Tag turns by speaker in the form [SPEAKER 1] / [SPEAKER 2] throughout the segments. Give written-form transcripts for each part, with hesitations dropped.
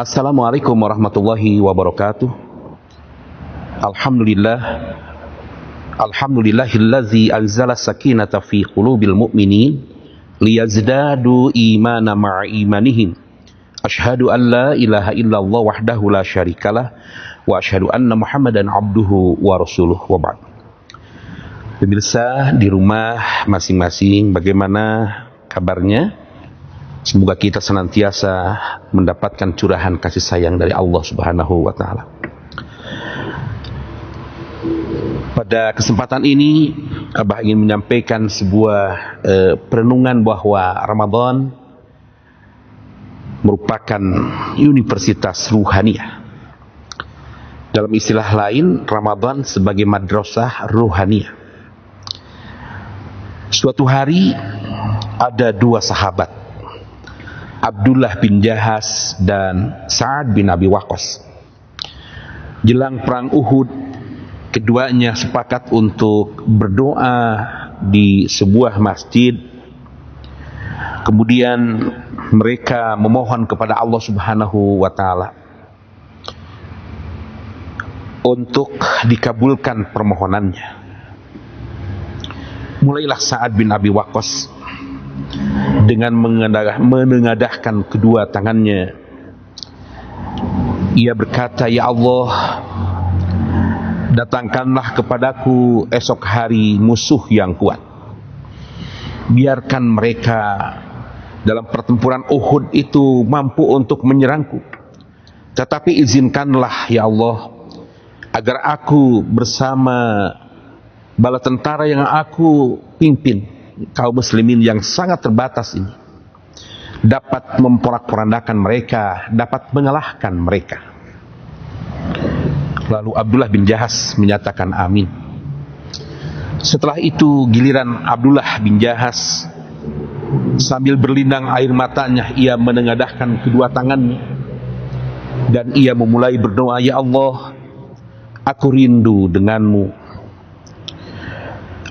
[SPEAKER 1] Assalamualaikum warahmatullahi wabarakatuh. Alhamdulillah. Alhamdulillahillazi anzala sakinata fi qulubil mu'minin liyazdadu imana ma'a imanihim. Asyhadu an la ilaha illallah wahdahu la syarikalah wa asyhadu anna Muhammadan abduhu wa rasuluh wa ba'd. Pemirsa di rumah masing-masing, bagaimana kabarnya? Semoga kita senantiasa mendapatkan curahan kasih sayang dari Allah Subhanahu wa taala. Pada kesempatan ini Abah ingin menyampaikan sebuah perenungan bahwa Ramadan merupakan universitas ruhaniyah. Dalam istilah lain, Ramadan sebagai madrasah ruhaniyah. Suatu hari ada dua sahabat, Abdullah bin Jahaz dan Sa'ad bin Abi Waqqas. Jelang perang Uhud, keduanya sepakat untuk berdoa di sebuah masjid. Kemudian mereka memohon kepada Allah Subhanahu wa taala untuk dikabulkan permohonannya. Mulailah Sa'ad bin Abi Waqqas dengan menengadahkan kedua tangannya. Ia berkata, "Ya Allah, datangkanlah kepadaku esok hari musuh yang kuat. Biarkan mereka dalam pertempuran Uhud itu mampu untuk menyerangku. Tetapi izinkanlah ya Allah agar aku bersama bala tentara yang aku pimpin, kaum muslimin yang sangat terbatas ini, dapat memporak-porandakan mereka, dapat mengalahkan mereka." Lalu Abdullah bin Jahaz menyatakan amin. Setelah itu giliran Abdullah bin Jahaz, sambil berlinang air matanya ia menengadahkan kedua tangannya dan ia memulai berdoa, "Ya Allah, aku rindu denganmu.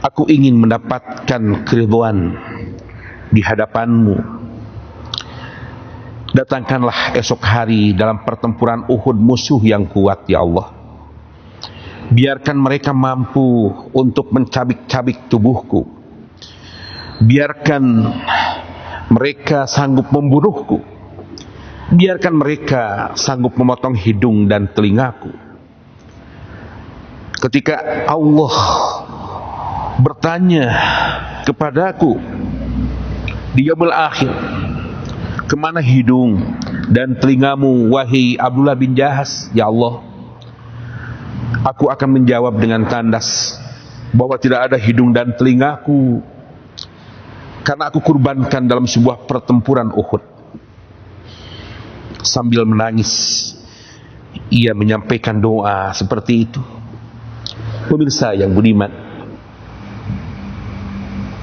[SPEAKER 1] Aku ingin mendapatkan keridhaan di hadapanmu. Datangkanlah esok hari dalam pertempuran Uhud musuh yang kuat ya Allah. Biarkan mereka mampu untuk mencabik-cabik tubuhku. Biarkan mereka sanggup membunuhku. Biarkan mereka sanggup memotong hidung dan telingaku." Ketika Allah bertanya kepadaku di yaumul akhir, "Kemana hidung dan telingamu wahai Abdullah bin Jahaz?" Ya Allah, aku akan menjawab dengan tandas bahwa tidak ada hidung dan telingaku karena aku kurbankan dalam sebuah pertempuran Uhud. Sambil menangis ia menyampaikan doa seperti itu. Pemirsa yang budiman,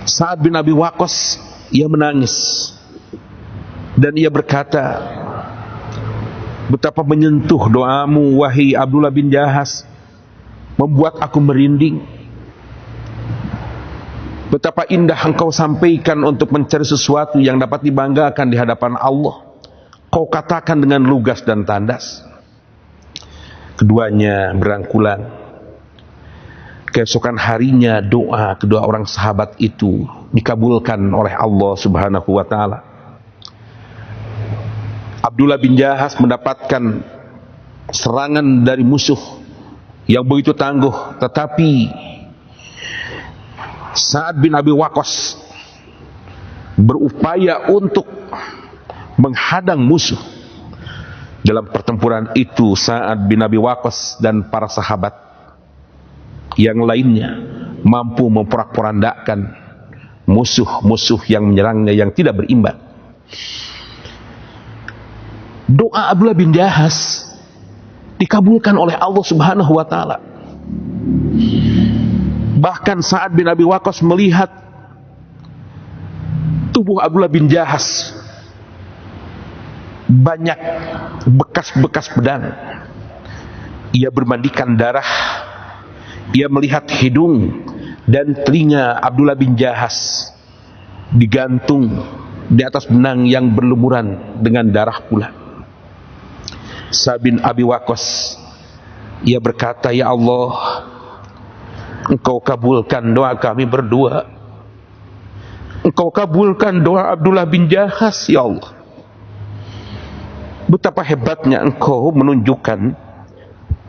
[SPEAKER 1] Sa'ad bin Abi Waqqas ia menangis dan ia berkata, "Betapa menyentuh doamu wahai Abdullah bin Jahaz, membuat aku merinding. Betapa indah engkau sampaikan untuk mencari sesuatu yang dapat dibanggakan di hadapan Allah. Kau katakan dengan lugas dan tandas." Keduanya berangkulan. Keesokan harinya doa kedua orang sahabat itu dikabulkan oleh Allah Subhanahu wa taala. Abdullah bin Jahaz mendapatkan serangan dari musuh yang begitu tangguh, tetapi Sa'ad bin Abi Waqqas berupaya untuk menghadang musuh. Dalam pertempuran itu Sa'ad bin Abi Waqqas dan para sahabat yang lainnya mampu memporak-porandakan musuh-musuh yang menyerangnya yang tidak berimbang. Doa Abdullah bin Jahaz dikabulkan oleh Allah Subhanahu wa taala. Bahkan Sa'ad bin Abi Waqqas melihat tubuh Abdullah bin Jahaz banyak bekas-bekas pedang. Ia bermandikan darah. Ia melihat hidung dan telinga Abdullah bin Jahaz digantung di atas benang yang berlumuran dengan darah pula. Sa'ad bin Abi Waqqas, ia berkata, ya Allah, Engkau kabulkan doa kami berdua, Engkau kabulkan doa Abdullah bin Jahaz, ya Allah. Betapa hebatnya Engkau menunjukkan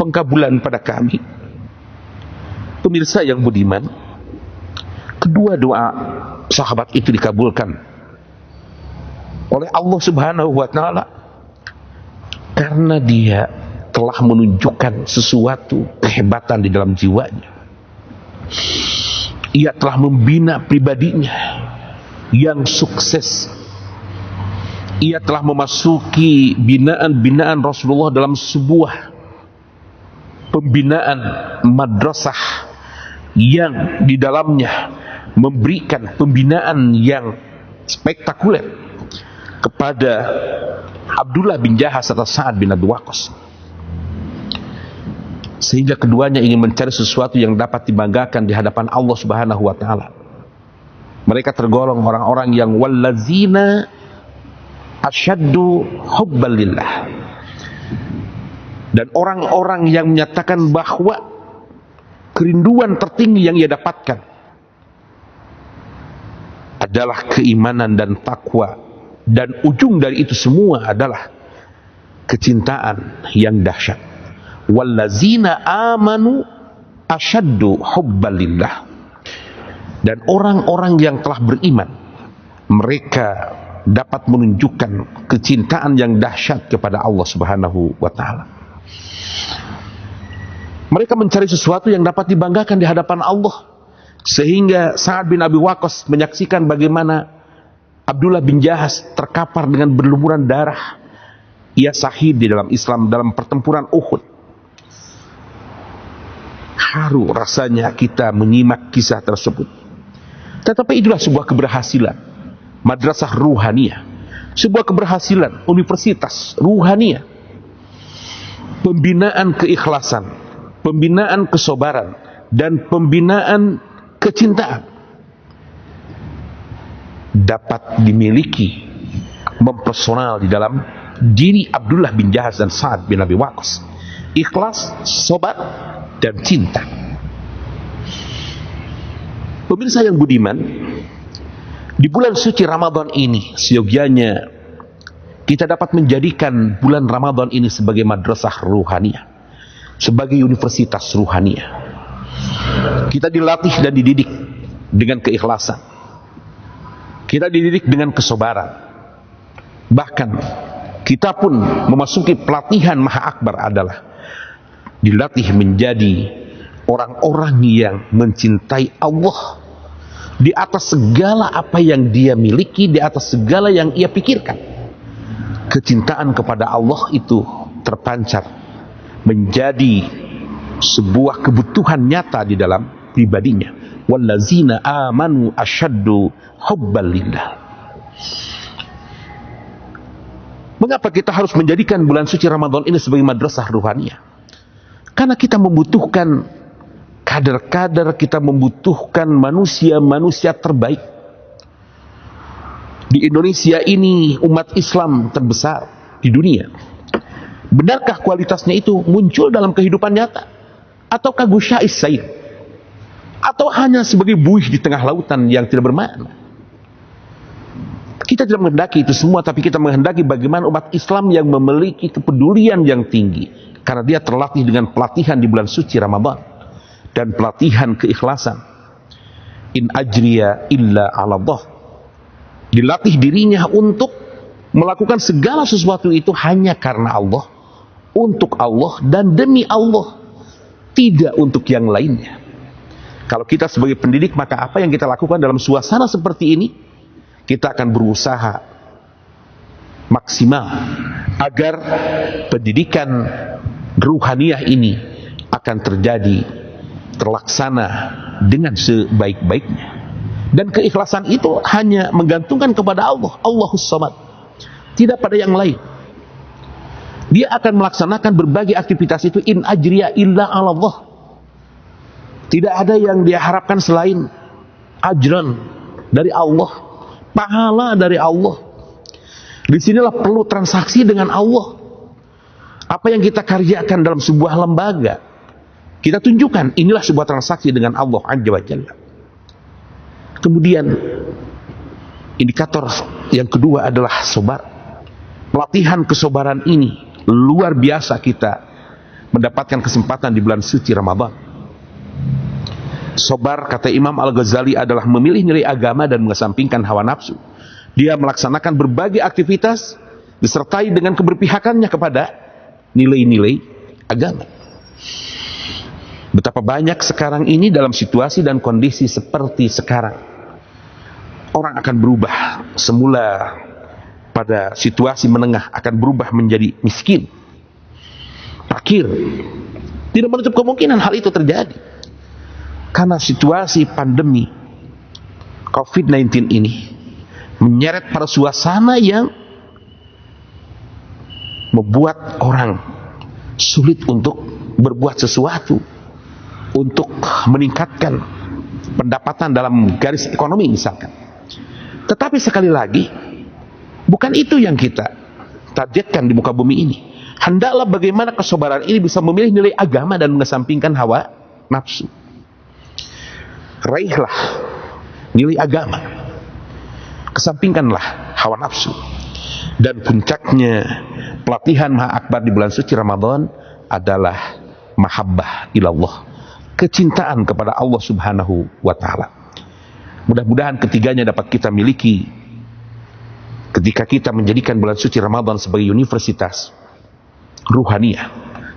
[SPEAKER 1] pengkabulan pada kami. Pemirsa yang budiman, kedua doa sahabat itu dikabulkan oleh Allah Subhanahu wa Ta'ala karena dia telah menunjukkan sesuatu kehebatan di dalam jiwanya. Ia telah membina pribadinya yang sukses. Ia telah memasuki binaan-binaan Rasulullah dalam sebuah pembinaan madrasah yang di dalamnya memberikan pembinaan yang spektakuler kepada Abdullah bin Jahaz atau Sa'ad bin Abi Waqqas, sehingga keduanya ingin mencari sesuatu yang dapat dibanggakan di hadapan Allah Subhanahu wa Ta'ala. Mereka tergolong orang-orang yang wallazina asyaddu hubban lillah, dan orang-orang yang menyatakan bahwa kerinduan tertinggi yang ia dapatkan adalah keimanan dan takwa, dan ujung dari itu semua adalah kecintaan yang dahsyat. Wallazina amanu asyaddu hubban lillah, dan orang-orang yang telah beriman, mereka dapat menunjukkan kecintaan yang dahsyat kepada Allah Subhanahu wa Ta'ala. Mereka mencari sesuatu yang dapat dibanggakan di hadapan Allah, sehingga Sa'ad bin Abi Waqqas menyaksikan bagaimana Abdullah bin Jahaz terkapar dengan berlumuran darah. Ia syahid di dalam Islam dalam pertempuran Uhud. Haru rasanya kita menyimak kisah tersebut. Tetapi itulah sebuah keberhasilan madrasah ruhaniyah, sebuah keberhasilan universitas ruhaniyah, pembinaan keikhlasan, pembinaan kesabaran, dan pembinaan kecintaan dapat dimiliki mempersonal di dalam diri Abdullah bin Jahaz dan Sa'ad bin Abi Waqqas. Ikhlas, sabar, dan cinta. Pemirsa yang budiman, di bulan suci Ramadan ini seyogyanya kita dapat menjadikan bulan Ramadan ini sebagai madrasah ruhaniyah, sebagai universitas ruhaniyah. Kita dilatih dan dididik dengan keikhlasan, kita dididik dengan kesabaran. Bahkan kita pun memasuki pelatihan Maha Akbar adalah dilatih menjadi orang-orang yang mencintai Allah di atas segala apa yang dia miliki, di atas segala yang ia pikirkan. Kecintaan kepada Allah itu terpancar menjadi sebuah kebutuhan nyata di dalam pribadinya. Wallazina amanu asyaddu hubban lillah. Mengapa kita harus menjadikan bulan suci Ramadan ini sebagai madrasah ruhaniyah? Karena kita membutuhkan kader-kader, kita membutuhkan manusia-manusia terbaik. Di Indonesia ini umat Islam terbesar di dunia. Benarkah kualitasnya itu muncul dalam kehidupan nyata? Ataukah gusya'is said? Atau hanya sebagai buih di tengah lautan yang tidak bermakna? Kita tidak menghendaki itu semua, tapi kita menghendaki bagaimana umat Islam yang memiliki kepedulian yang tinggi, karena dia terlatih dengan pelatihan di bulan suci Ramadan dan pelatihan keikhlasan. In ajriya illa 'ala Allah. Dilatih dirinya untuk melakukan segala sesuatu itu hanya karena Allah, untuk Allah dan demi Allah, tidak untuk yang lainnya. Kalau kita sebagai pendidik, maka apa yang kita lakukan dalam suasana seperti ini? Kita akan berusaha maksimal agar pendidikan ruhaniyah ini akan terjadi, terlaksana dengan sebaik-baiknya. Dan keikhlasan itu hanya menggantungkan kepada Allah, Allahus Samad, tidak pada yang lain. Dia akan melaksanakan berbagai aktivitas itu in ajriya illa 'ala Allah. Tidak ada yang dia harapkan selain ajran dari Allah, pahala dari Allah. Disinilah perlu transaksi dengan Allah. Apa yang kita kerjakan dalam sebuah lembaga, kita tunjukkan inilah sebuah transaksi dengan Allah Azza wa Jalla. Kemudian indikator yang kedua adalah sabar. Pelatihan kesabaran ini luar biasa kita mendapatkan kesempatan di bulan suci Ramadan. Sabar, kata Imam Al-Ghazali, adalah memilih nilai agama dan mengesampingkan hawa nafsu. Dia melaksanakan berbagai aktivitas disertai dengan keberpihakannya kepada nilai-nilai agama. Betapa banyak sekarang ini dalam situasi dan kondisi seperti sekarang, orang akan berubah. Semula pada situasi menengah akan berubah menjadi miskin, fakir. Tidak menutup kemungkinan hal itu terjadi karena situasi pandemi COVID-19 ini menyeret pada suasana yang membuat orang sulit untuk berbuat sesuatu, untuk meningkatkan pendapatan dalam garis ekonomi misalkan. Tetapi sekali lagi, bukan itu yang kita targetkan di muka bumi ini. Hendaklah bagaimana kesabaran ini bisa memilih nilai agama dan mengesampingkan hawa nafsu. Raihlah nilai agama, kesampingkanlah hawa nafsu. Dan puncaknya pelatihan Maha Akbar di bulan suci Ramadan adalah mahabbah ilallah, kecintaan kepada Allah Subhanahu wa Ta'ala. Mudah-mudahan ketiganya dapat kita miliki ketika kita menjadikan bulan suci Ramadan sebagai universitas ruhaniyah,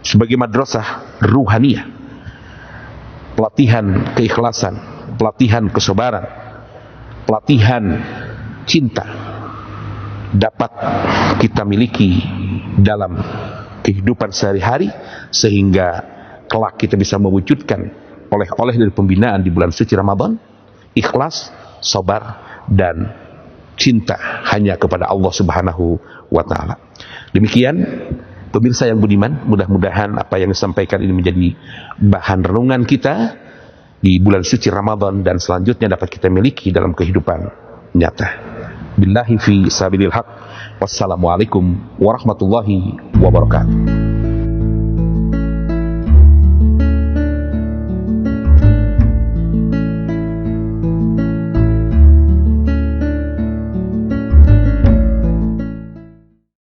[SPEAKER 1] sebagai madrasah ruhaniyah. Pelatihan keikhlasan, pelatihan kesabaran, pelatihan cinta dapat kita miliki dalam kehidupan sehari-hari, sehingga kelak kita bisa mewujudkan oleh-oleh dari pembinaan di bulan suci Ramadan, ikhlas, sabar, dan cinta hanya kepada Allah Subhanahu wa Ta'ala. Demikian pemirsa yang budiman, mudah-mudahan apa yang disampaikan ini menjadi bahan renungan kita di bulan suci Ramadan dan selanjutnya dapat kita miliki dalam kehidupan nyata. Billahi fi sabilil haq. Wassalamualaikum warahmatullahi wabarakatuh.